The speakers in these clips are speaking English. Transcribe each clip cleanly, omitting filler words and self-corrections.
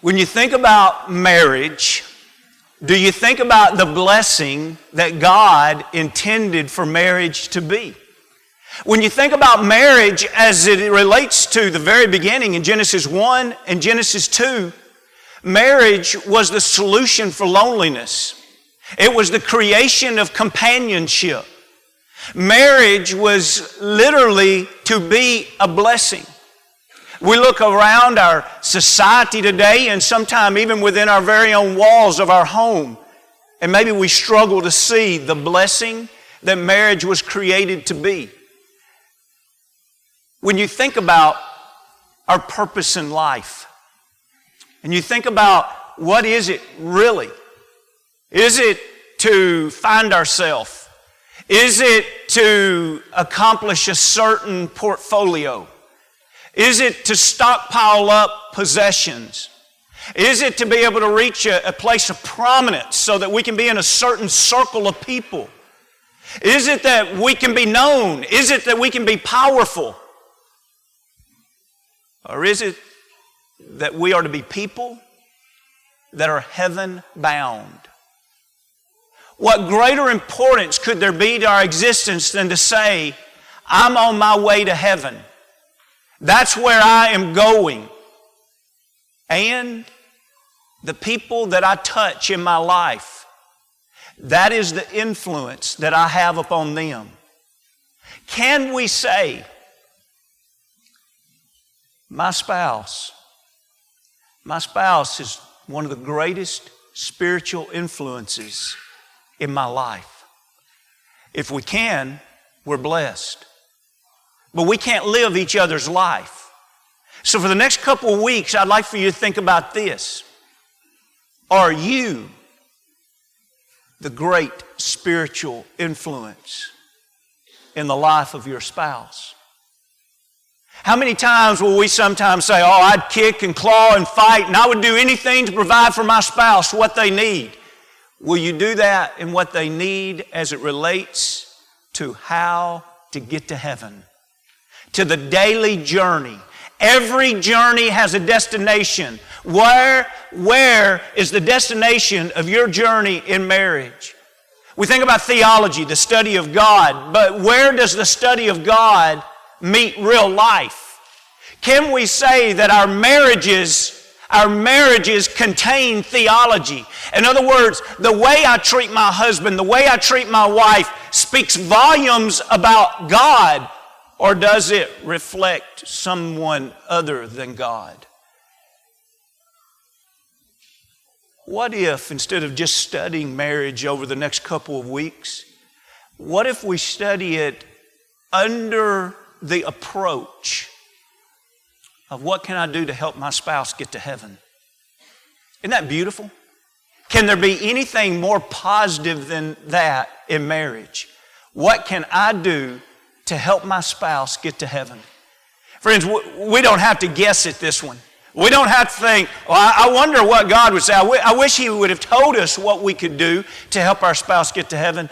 When you think about marriage, do you think about the blessing that God intended for marriage to be? When you think about marriage as it relates to the very beginning in Genesis 1 and Genesis 2, marriage was the solution for loneliness. It was the creation of companionship. Marriage was literally to be a blessing. We look around our society today and sometimes even within our very own walls of our home, and maybe we struggle to see the blessing that marriage was created to be. When you think about our purpose in life, and you think about what is it really? Is it to find ourselves? Is it to accomplish a certain portfolio? Is it to stockpile up possessions? Is it to be able to reach a place of prominence so that we can be in a certain circle of people? Is it that we can be known? Is it that we can be powerful? Or is it that we are to be people that are heaven bound? What greater importance could there be to our existence than to say, I'm on my way to heaven. That's where I am going. And the people that I touch in my life, that is the influence that I have upon them. Can we say, my spouse is one of the greatest spiritual influences in my life? If we can, we're blessed. But we can't live each other's life. So for the next couple of weeks, I'd like for you to think about this. Are you the great spiritual influence in the life of your spouse? How many times will we sometimes say, oh, I'd kick and claw and fight and I would do anything to provide for my spouse what they need? Will you do that in what they need as it relates to how to get to heaven? To the daily journey. Every journey has a destination. Where is the destination of your journey in marriage? We think about theology, the study of God, but where does the study of God meet real life? Can we say that our marriages contain theology? In other words, the way I treat my husband, the way I treat my wife speaks volumes about God, or does it reflect someone other than God? What if, instead of just studying marriage over the next couple of weeks, what if we study it under the approach of what can I do to help my spouse get to heaven? Isn't that beautiful? Can there be anything more positive than that in marriage? What can I do to help my spouse get to heaven? Friends, we don't have to guess at this one. We don't have to think, well, I wonder what God would say. I wish He would have told us what we could do to help our spouse get to heaven.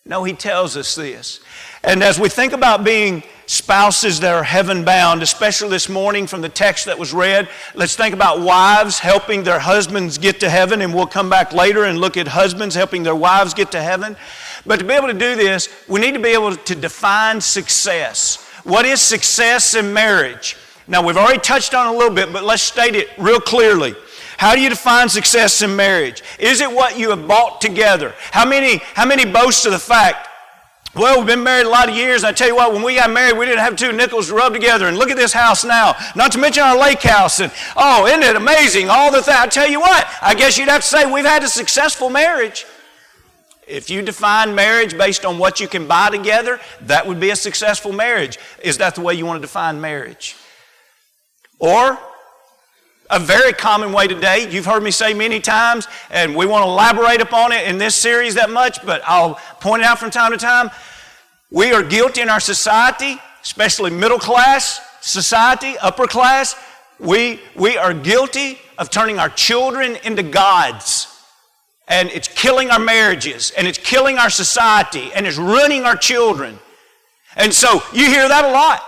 No, He tells us this. And as we think about being spouses that are heaven bound, especially this morning from the text that was read, let's think about wives helping their husbands get to heaven, and we'll come back later and look at husbands helping their wives get to heaven. But to be able to do this, we need to be able to define success. What is success in marriage? Now, we've already touched on it a little bit, but let's state it real clearly. How do you define success in marriage? Is it what you have bought together? How many boast of the fact, well, we've been married a lot of years, and I tell you what, when we got married, we didn't have two nickels to rub together, and look at this house now, not to mention our lake house, and oh, isn't it amazing, all the things. I tell you what, I guess you'd have to say we've had a successful marriage. If you define marriage based on what you can buy together, that would be a successful marriage. Is that the way you want to define marriage? Or, a very common way today, you've heard me say many times, and we won't elaborate upon it in this series that much, but I'll point it out from time to time. We are guilty in our society, especially middle class society, upper class. We are guilty of turning our children into gods. And it's killing our marriages, and it's killing our society, and it's ruining our children. And so you hear that a lot.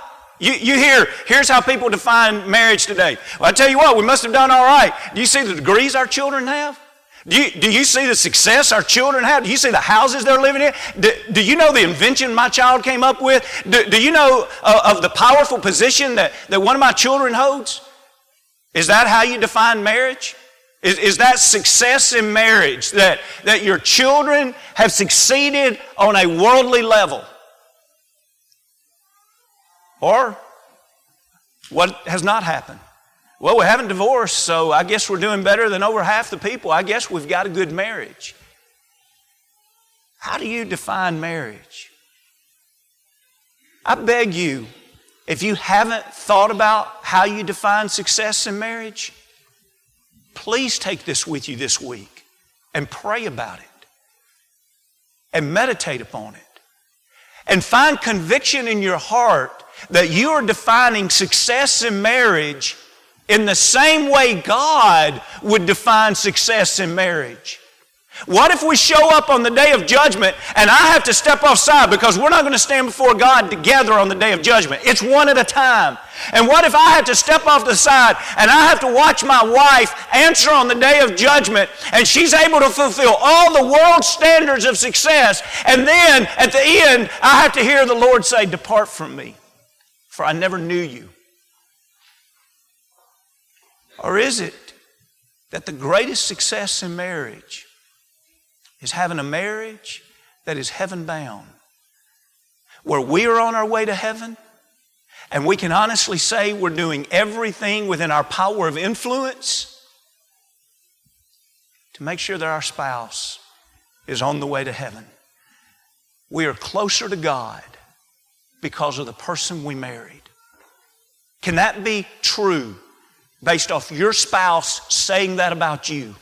You hear, here's how people define marriage today. Well, I tell you what, we must have done all right. Do you see the degrees our children have? Do you see the success our children have? Do you see the houses they're living in? Do you know the invention my child came up with? Do you know of the powerful position that one of my children holds? Is that how you define marriage? Is that success in marriage, that your children have succeeded on a worldly level? Or what has not happened? Well, we haven't divorced, so I guess we're doing better than over half the people. I guess we've got a good marriage. How do you define marriage? I beg you, if you haven't thought about how you define success in marriage, please take this with you this week and pray about it and meditate upon it and find conviction in your heart that you are defining success in marriage in the same way God would define success in marriage. What if we show up on the day of judgment and I have to step offside because we're not going to stand before God together on the day of judgment? It's one at a time. And what if I have to step off the side and I have to watch my wife answer on the day of judgment and she's able to fulfill all the world standards of success, and then at the end I have to hear the Lord say, "Depart from me, for I never knew you"? Or is it that the greatest success in marriage is having a marriage that is heaven-bound, where we are on our way to heaven and we can honestly say we're doing everything within our power of influence to make sure that our spouse is on the way to heaven? We are closer to God because of the person we married. Can that be true based off your spouse saying that about you?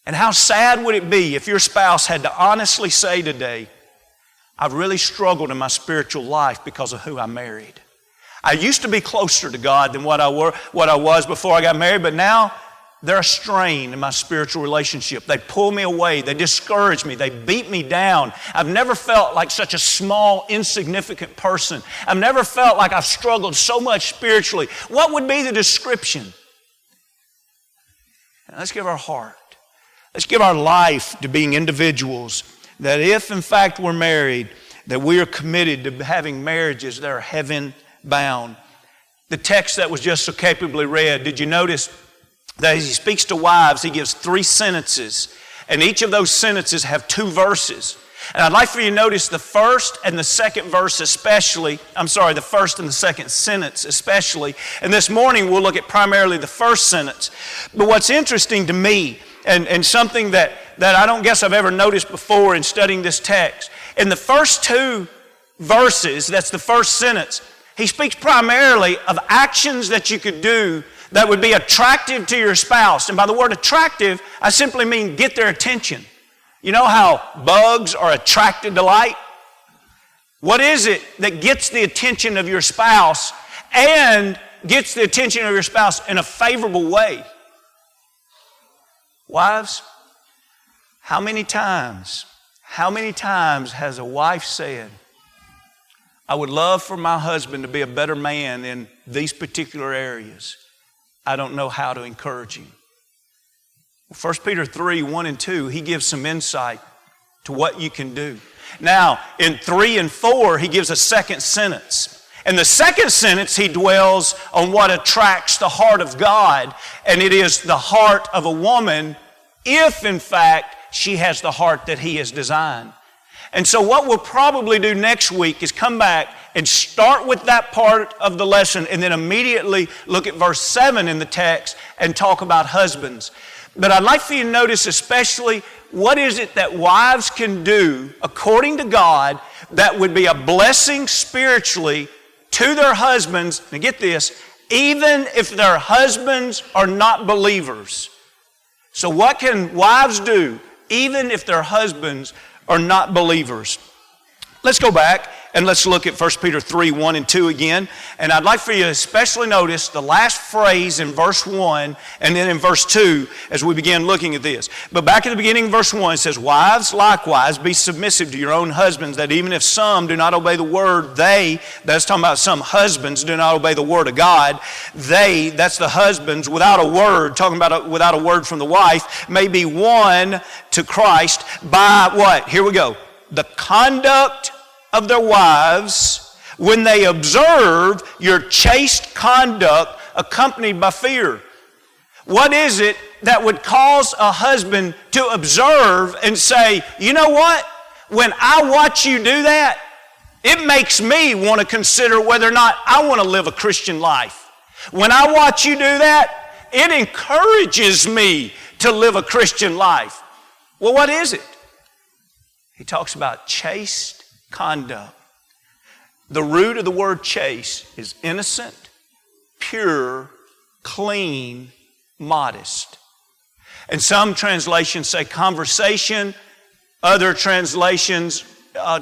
And how sad would it be if your spouse had to honestly say today, "I've really struggled in my spiritual life because of who I married. I used to be closer to God than what I was before I got married, but now they're a strain in my spiritual relationship. They pull me away. They discourage me. They beat me down. I've never felt like such a small, insignificant person. I've never felt like I've struggled so much spiritually." What would be the description? Now, let's give our heart. Let's give our life to being individuals that if in fact we're married, that we are committed to having marriages that are heaven-bound. The text that was just so capably read, did you notice that as he speaks to wives, he gives 3 sentences, and each of those sentences have 2 verses. And I'd like for you to notice the first and the second verse especially, the first and the second sentence especially. And this morning we'll look at primarily the first sentence. But what's interesting to me, and something that I don't guess I've ever noticed before in studying this text, in the first 2 verses, that's the first sentence, he speaks primarily of actions that you could do that would be attractive to your spouse. And by the word attractive, I simply mean get their attention. You know how bugs are attracted to light? What is it that gets the attention of your spouse and gets the attention of your spouse in a favorable way? Wives, how many times has a wife said, "I would love for my husband to be a better man in these particular areas. I don't know how to encourage him"? 1 Peter 3, 1 and 2, he gives some insight to what you can do. Now, in 3 and 4, he gives a second sentence. In the second sentence, he dwells on what attracts the heart of God, and it is the heart of a woman if, in fact, she has the heart that he has designed. And so what we'll probably do next week is come back and start with that part of the lesson and then immediately look at verse 7 in the text and talk about husbands. But I'd like for you to notice especially what is it that wives can do according to God that would be a blessing spiritually to their husbands. Now get this, even if their husbands are not believers. So what can wives do even if their husbands are not believers? Let's go back And let's look at 1 Peter 3, 1 and 2 again. And I'd like for you to especially notice the last phrase in verse 1 and then in verse 2 as we begin looking at this. But back at the beginning of verse 1, it says, "Wives, likewise, be submissive to your own husbands, that even if some do not obey the word, that's talking about some husbands, do not obey the word of God, that's the husbands, without a word, talking about without a word from the wife, may be won to Christ by" what? Here we go. "The conduct of their wives, when they observe your chaste conduct accompanied by fear." What is it that would cause a husband to observe and say, "You know what? When I watch you do that, it makes me want to consider whether or not I want to live a Christian life. When I watch you do that, it encourages me to live a Christian life." Well, what is it? He talks about chaste conduct. The root of the word chaste is innocent, pure, clean, modest. And some translations say conversation. Other translations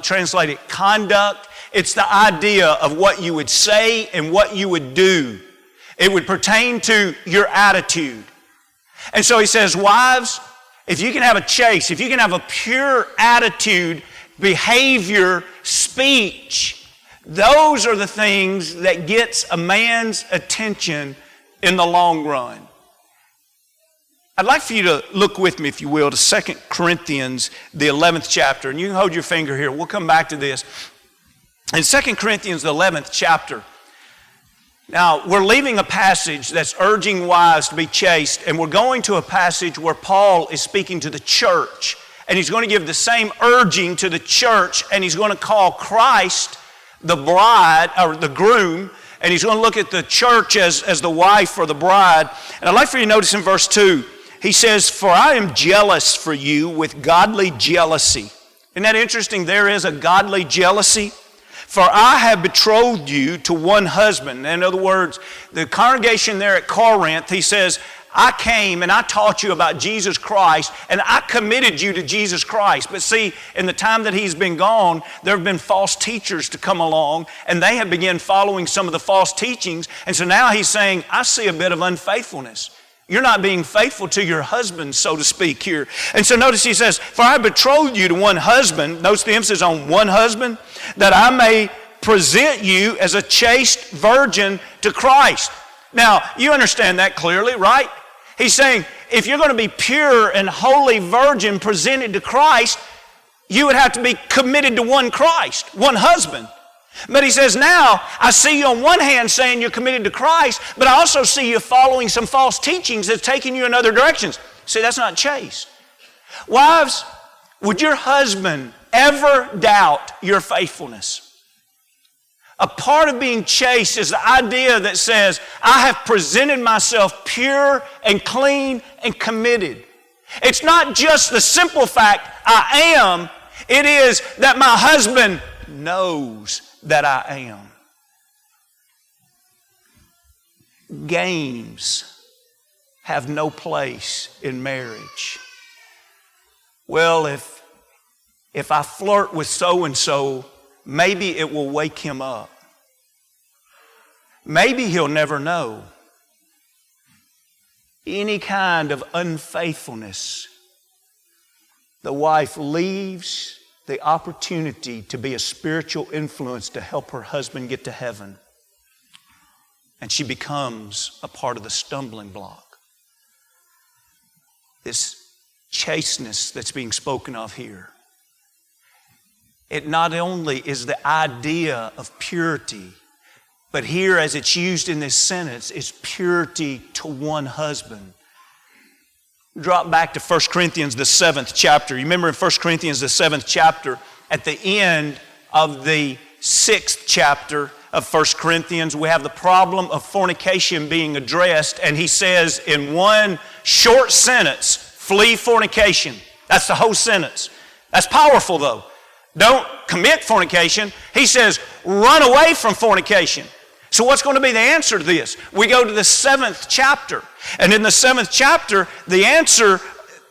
translate it conduct. It's the idea of what you would say and what you would do. It would pertain to your attitude. And so he says, wives, if you can have a chaste, if you can have a pure attitude, behavior, speech, those are the things that gets a man's attention in the long run. I'd like for you to look with me, if you will, to 2 Corinthians, the 11th chapter. And you can hold your finger here. We'll come back to this. In 2 Corinthians, the 11th chapter, now we're leaving a passage that's urging wives to be chaste, and we're going to a passage where Paul is speaking to the church. And he's going to give the same urging to the church, and he's going to call Christ the bride, or the groom, and he's going to look at the church as the wife or the bride. And I'd like for you to notice in verse 2, he says, "For I am jealous for you with godly jealousy." Isn't that interesting? There is a godly jealousy. "For I have betrothed you to one husband." In other words, the congregation there at Corinth, he says, I came and I taught you about Jesus Christ, and I committed you to Jesus Christ. But see, in the time that he's been gone, there have been false teachers to come along, and they have begun following some of the false teachings. And so now he's saying, I see a bit of unfaithfulness. You're not being faithful to your husband, so to speak, here. And so notice he says, "For I betrothed you to one husband," notice the emphasis on one husband, "that I may present you as a chaste virgin to Christ." Now, you understand that clearly, right? He's saying, if you're going to be pure and holy virgin presented to Christ, you would have to be committed to one Christ, one husband. But he says, now, I see you on one hand saying you're committed to Christ, but I also see you following some false teachings that's taking you in other directions. See, that's not chaste. Wives, would your husband ever doubt your faithfulness? A part of being chaste is the idea that says, I have presented myself pure and clean and committed. It's not just the simple fact I am, it is that my husband knows that I am. Games have no place in marriage. Well, if I flirt with so-and-so, maybe it will wake him up. Maybe he'll never know. Any kind of unfaithfulness, the wife leaves the opportunity to be a spiritual influence to help her husband get to heaven. And she becomes a part of the stumbling block. This chasteness that's being spoken of here, it not only is the idea of purity, but here as it's used in this sentence, it's purity to one husband. Drop back to 1 Corinthians, the 7th chapter. You remember in 1 Corinthians, the 7th chapter, at the end of the 6th chapter of 1 Corinthians, we have the problem of fornication being addressed, and he says in one short sentence, flee fornication. That's the whole sentence. That's powerful though. Don't commit fornication. He says, run away from fornication. So what's going to be the answer to this? We go to the 7th chapter. And in the 7th chapter, the answer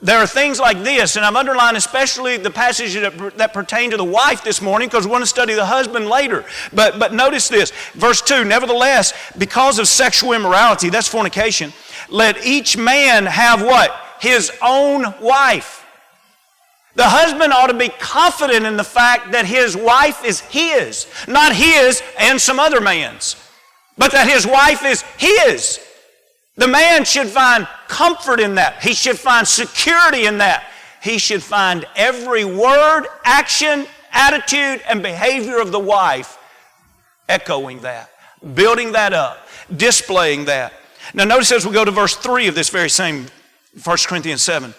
there are things like this, and I'm underlining especially the passage that pertain to the wife this morning because we're going to study the husband later. But notice this, verse 2, nevertheless, because of sexual immorality, that's fornication, let each man have what? His own wife. The husband ought to be confident in the fact that his wife is his, not his and some other man's, but that his wife is his. The man should find comfort in that. He should find security in that. He should find every word, action, attitude, and behavior of the wife echoing that, building that up, displaying that. Now notice as we go to verse 3 of this very same 1 Corinthians 7.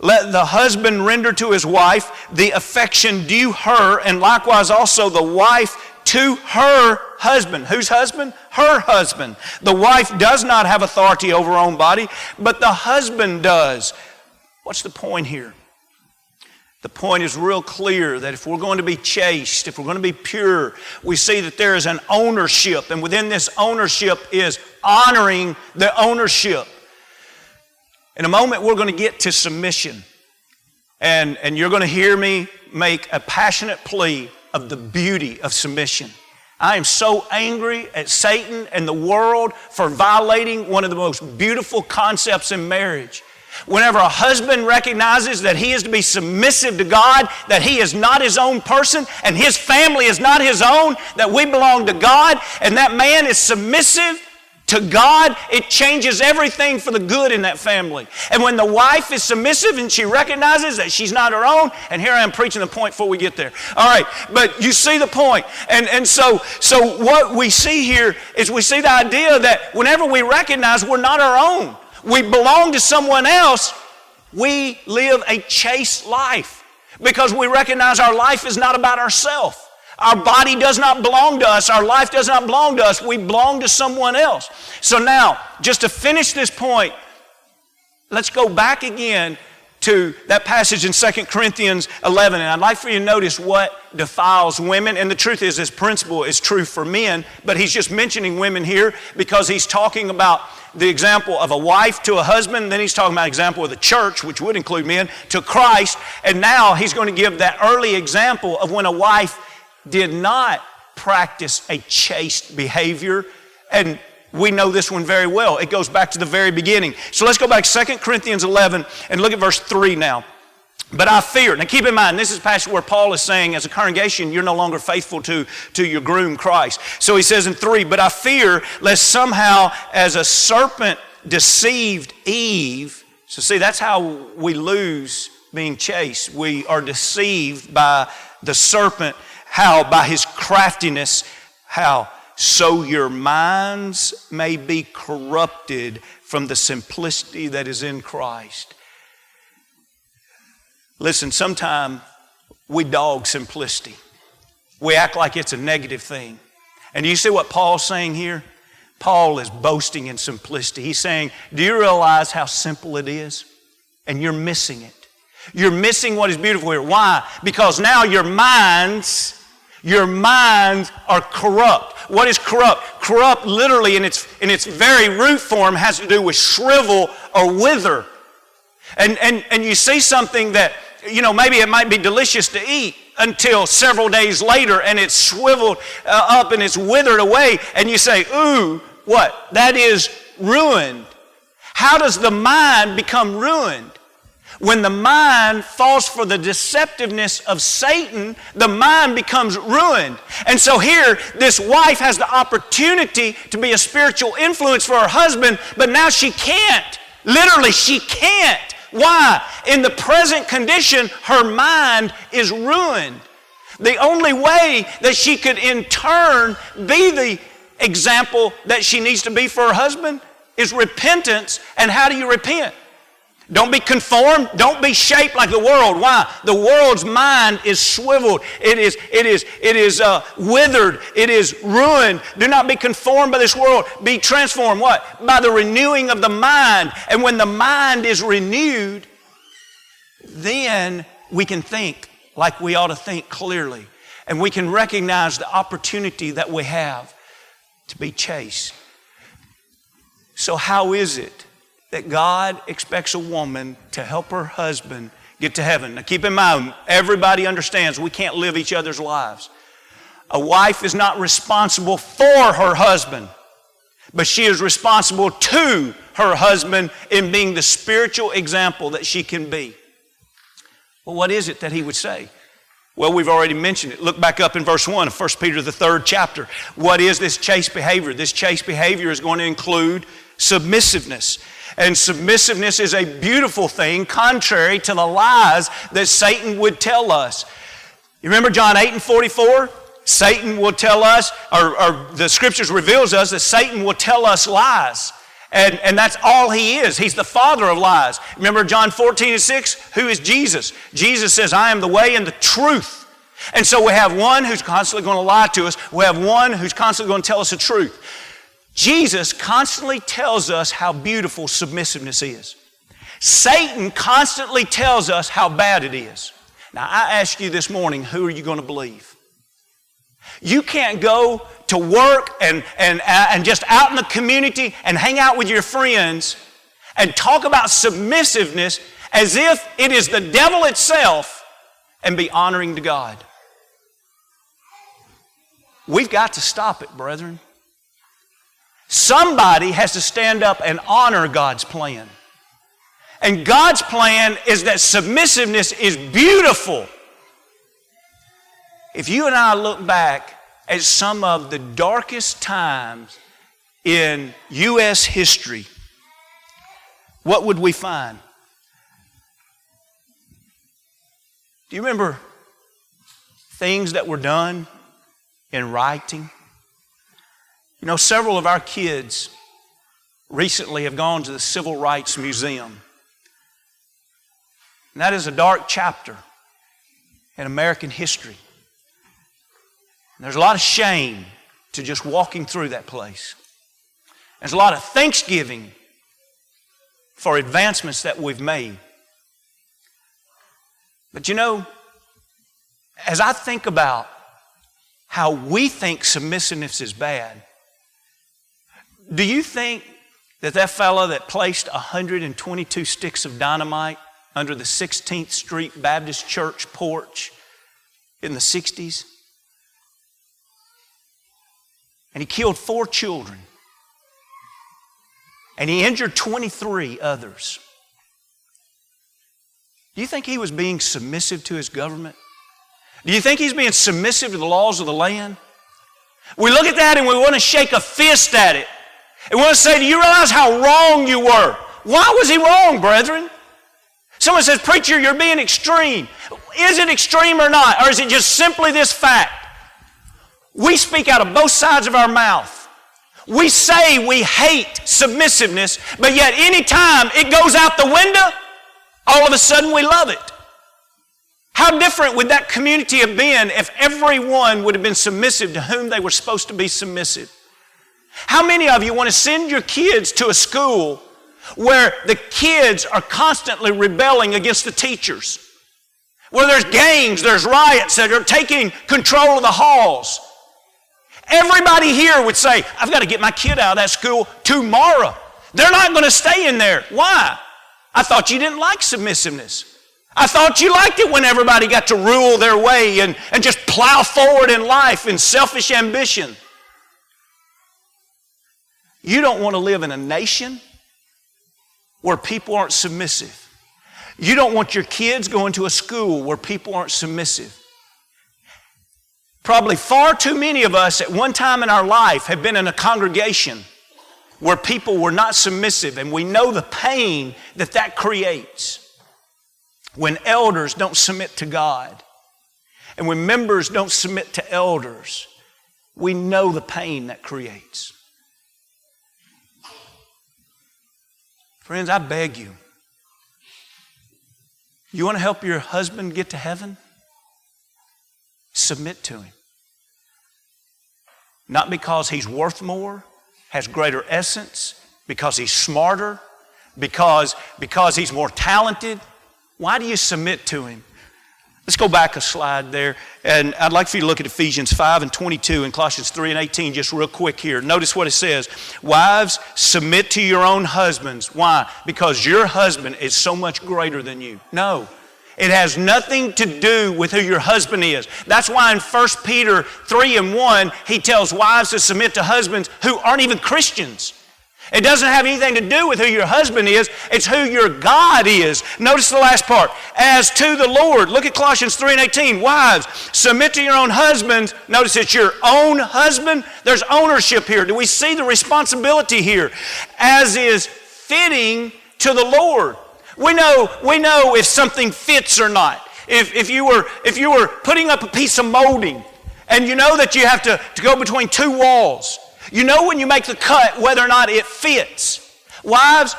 Let the husband render to his wife the affection due her, and likewise also the wife to her husband. Whose husband? Her husband. The wife does not have authority over her own body, but the husband does. What's the point here? The point is real clear that if we're going to be chaste, if we're going to be pure, we see that there is an ownership, and within this ownership is honoring the ownership. In a moment, we're going to get to submission, and you're going to hear me make a passionate plea of the beauty of submission. I am so angry at Satan and the world for violating one of the most beautiful concepts in marriage. Whenever a husband recognizes that he is to be submissive to God, that he is not his own person and his family is not his own, that we belong to God, and that man is submissive to God, it changes everything for the good in that family. And when the wife is submissive and she recognizes that she's not her own, and here I am preaching the point before we get there. All right, but you see the point. And so what we see here is we see the idea that whenever we recognize we're not our own, we belong to someone else, we live a chaste life because we recognize our life is not about ourselves. Our body does not belong to us. Our life does not belong to us. We belong to someone else. So now, just to finish this point, let's go back again to that passage in 2 Corinthians 11. And I'd like for you to notice what defiles women. And the truth is, this principle is true for men, but he's just mentioning women here because he's talking about the example of a wife to a husband. Then he's talking about an example of the church, which would include men, to Christ. And now he's going to give that early example of when a wife did not practice a chaste behavior, and we know this one very well. It goes back to the very beginning. So let's go back to 2 Corinthians 11 and look at verse 3 now. But I fear, now keep in mind, this is a passage where Paul is saying, as a congregation, you're no longer faithful to your groom Christ. So he says in 3, but I fear lest somehow as a serpent deceived Eve. So see, that's how we lose being chaste. We are deceived by the serpent. How? By his craftiness. How? So your minds may be corrupted from the simplicity that is in Christ. Listen, sometimes we dog simplicity. We act like it's a negative thing. And do you see what Paul's saying here? Paul is boasting in simplicity. He's saying, do you realize how simple it is? And you're missing it. You're missing what is beautiful here. Why? Because now your minds are corrupt. What is corrupt? Corrupt literally in its very root form has to do with shrivel or wither. And you see something that, maybe it might be delicious to eat until several days later and it's shriveled up and it's withered away and you say, ooh, what? That is ruined. How does the mind become ruined? When the mind falls for the deceptiveness of Satan, the mind becomes ruined. And so here, this wife has the opportunity to be a spiritual influence for her husband, but now she can't. Literally, she can't. Why? In the present condition, her mind is ruined. The only way that she could in turn be the example that she needs to be for her husband is repentance. And how do you repent? Don't be conformed. Don't be shaped like the world. Why? The world's mind is swiveled. It is withered. It is ruined. Do not be conformed by this world. Be transformed. What? By the renewing of the mind. And when the mind is renewed, then we can think like we ought to think clearly. And we can recognize the opportunity that we have to be chaste. So how is it that God expects a woman to help her husband get to heaven. Now keep in mind, everybody understands we can't live each other's lives. A wife is not responsible for her husband, but she is responsible to her husband in being the spiritual example that she can be. Well, what is it that he would say? Well, we've already mentioned it. Look back up in verse 1 of 1 Peter, the 3rd chapter. What is this chaste behavior? This chaste behavior is going to include submissiveness. And submissiveness is a beautiful thing, contrary to the lies that Satan would tell us. You remember John 8:44? Satan will tell us, or the Scriptures reveals us that Satan will tell us lies. And that's all he is. He's the father of lies. Remember John 14:6? Who is Jesus? Jesus says, I am the way and the truth. And so we have one who's constantly going to lie to us. We have one who's constantly going to tell us the truth. Jesus constantly tells us how beautiful submissiveness is. Satan constantly tells us how bad it is. Now I ask you this morning, who are you going to believe? You can't go to work and just out in the community and hang out with your friends and talk about submissiveness as if it is the devil itself and be honoring to God. We've got to stop it, brethren. Somebody has to stand up and honor God's plan. And God's plan is that submissiveness is beautiful. If you and I look back at some of the darkest times in U.S. history, what would we find? Do you remember things that were done in rioting? You know, several of our kids recently have gone to the Civil Rights Museum. And that is a dark chapter in American history. And there's a lot of shame to just walking through that place. There's a lot of thanksgiving for advancements that we've made. But you know, as I think about how we think submissiveness is bad, do you think that fellow that placed 122 sticks of dynamite under the 16th Street Baptist Church porch in the 60s, and he killed 4 children, and he injured 23 others, do you think he was being submissive to his government? Do you think he's being submissive to the laws of the land? We look at that and we want to shake a fist at it. And we want to say, do you realize how wrong you were? Why was he wrong, brethren? Someone says, preacher, you're being extreme. Is it extreme or not? Or is it just simply this fact? We speak out of both sides of our mouth. We say we hate submissiveness, but yet any time it goes out the window, all of a sudden we love it. How different would that community have been if everyone would have been submissive to whom they were supposed to be submissive? How many of you want to send your kids to a school where the kids are constantly rebelling against the teachers? Where there's gangs, there's riots that are taking control of the halls. Everybody here would say, I've got to get my kid out of that school tomorrow. They're not going to stay in there. Why? I thought you didn't like submissiveness. I thought you liked it when everybody got to rule their way and just plow forward in life in selfish ambition. You don't want to live in a nation where people aren't submissive. You don't want your kids going to a school where people aren't submissive. Probably far too many of us at one time in our life have been in a congregation where people were not submissive, and we know the pain that that creates when elders don't submit to God and when members don't submit to elders. We know the pain that creates. Friends, I beg you, you want to help your husband get to heaven? Submit to him. Not because he's worth more, has greater essence, because he's smarter, because he's more talented. Why do you submit to him? Let's go back a slide there, and I'd like for you to look at Ephesians 5 and 22 and Colossians 3 and 18 just real quick here. Notice what it says. Wives, submit to your own husbands. Why? Because your husband is so much greater than you. No. It has nothing to do with who your husband is. That's why in 1 Peter 3 and 1, he tells wives to submit to husbands who aren't even Christians. It doesn't have anything to do with who your husband is. It's who your God is. Notice the last part. As to the Lord. Look at Colossians 3 and 18. Wives, submit to your own husbands. Notice it's your own husband. There's ownership here. Do we see the responsibility here? As is fitting to the Lord. We know if something fits or not. If you were putting up a piece of molding and you know that you have to go between two walls. You know when you make the cut whether or not it fits. Wives,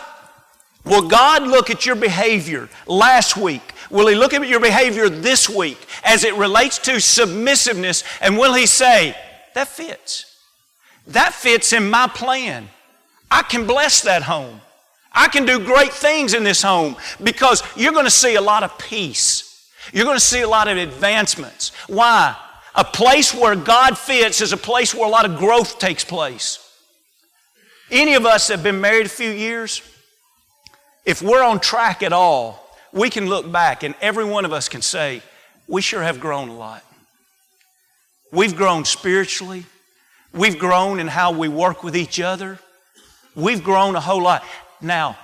will God look at your behavior last week? Will He look at your behavior this week as it relates to submissiveness? And will He say, that fits. That fits in my plan. I can bless that home. I can do great things in this home because you're going to see a lot of peace. You're going to see a lot of advancements. Why? A place where God fits is a place where a lot of growth takes place. Any of us that have been married a few years, if we're on track at all, we can look back and every one of us can say, we sure have grown a lot. We've grown spiritually. We've grown in how we work with each other. We've grown a whole lot. Now,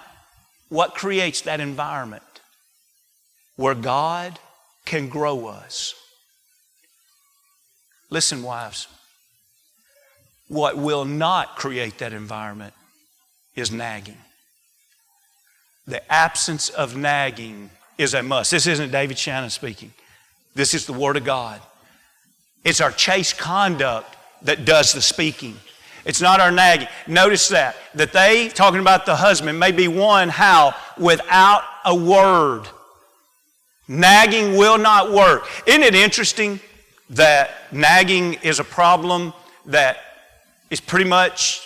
what creates that environment where God can grow us? Listen, wives, what will not create that environment is nagging. The absence of nagging is a must. This isn't David Shannon speaking. This is the Word of God. It's our chaste conduct that does the speaking. It's not our nagging. Notice that they, talking about the husband, may be won how? Without a word. Nagging will not work. Isn't it interesting that nagging is a problem that is pretty much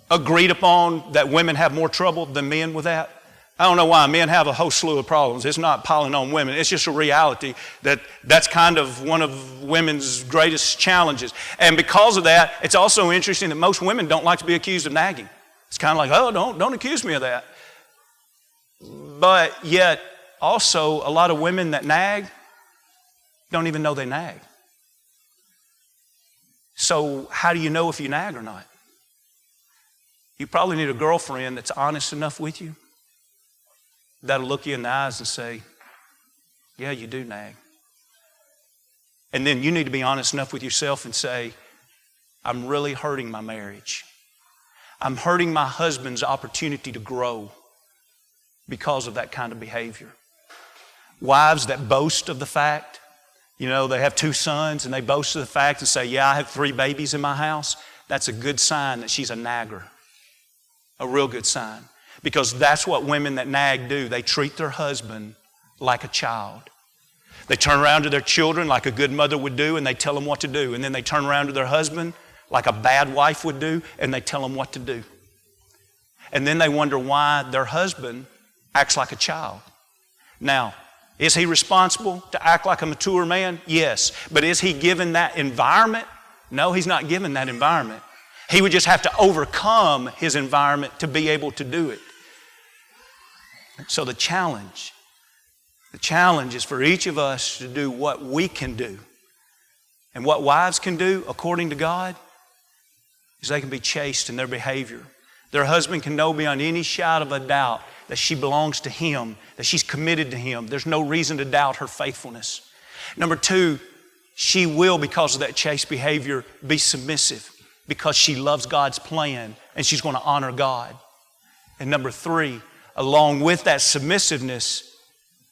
agreed upon that women have more trouble than men with that? I don't know why. Men have a whole slew of problems. It's not piling on women. It's just a reality that's kind of one of women's greatest challenges. And because of that, it's also interesting that most women don't like to be accused of nagging. It's kind of like, oh, don't accuse me of that. But yet, also, a lot of women that nag don't even know they nag. So how do you know if you nag or not? You probably need a girlfriend that's honest enough with you that'll look you in the eyes and say, yeah, you do nag. And then you need to be honest enough with yourself and say, I'm really hurting my marriage. I'm hurting my husband's opportunity to grow because of that kind of behavior. Wives that boast of the fact, they have 2 sons and they boast of the fact and say, yeah, I have 3 babies in my house. That's a good sign that she's a nagger. A real good sign. Because that's what women that nag do. They treat their husband like a child. They turn around to their children like a good mother would do and they tell them what to do. And then they turn around to their husband like a bad wife would do and they tell them what to do. And then they wonder why their husband acts like a child. Now, is he responsible to act like a mature man? Yes. But is he given that environment? No, he's not given that environment. He would just have to overcome his environment to be able to do it. So the challenge is for each of us to do what we can do. And what wives can do, according to God, is they can be chaste in their behavior. Their husband can know beyond any shadow of a doubt that she belongs to him, that she's committed to him. There's no reason to doubt her faithfulness. Number 2, she will, because of that chaste behavior, be submissive because she loves God's plan and she's going to honor God. And number 3, along with that submissiveness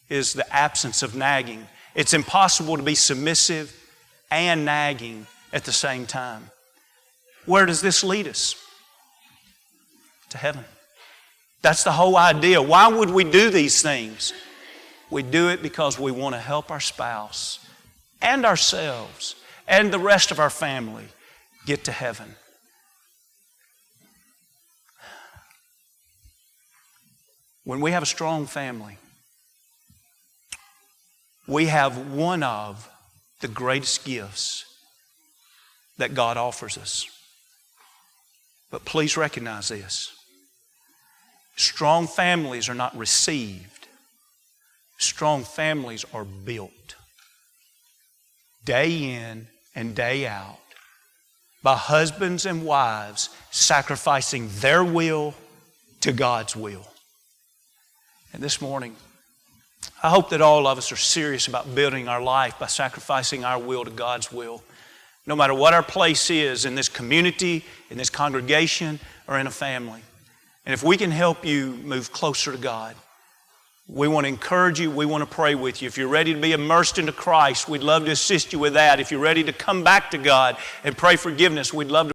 is the absence of nagging. It's impossible to be submissive and nagging at the same time. Where does this lead us? To heaven. That's the whole idea. Why would we do these things? We do it because we want to help our spouse and ourselves and the rest of our family get to heaven. When we have a strong family, we have one of the greatest gifts that God offers us. But please recognize this. Strong families are not received. Strong families are built day in and day out by husbands and wives sacrificing their will to God's will. And this morning, I hope that all of us are serious about building our life by sacrificing our will to God's will. No matter what our place is in this community, in this congregation, or in a family. And if we can help you move closer to God, we want to encourage you. We want to pray with you. If you're ready to be immersed into Christ, we'd love to assist you with that. If you're ready to come back to God and pray forgiveness, we'd love to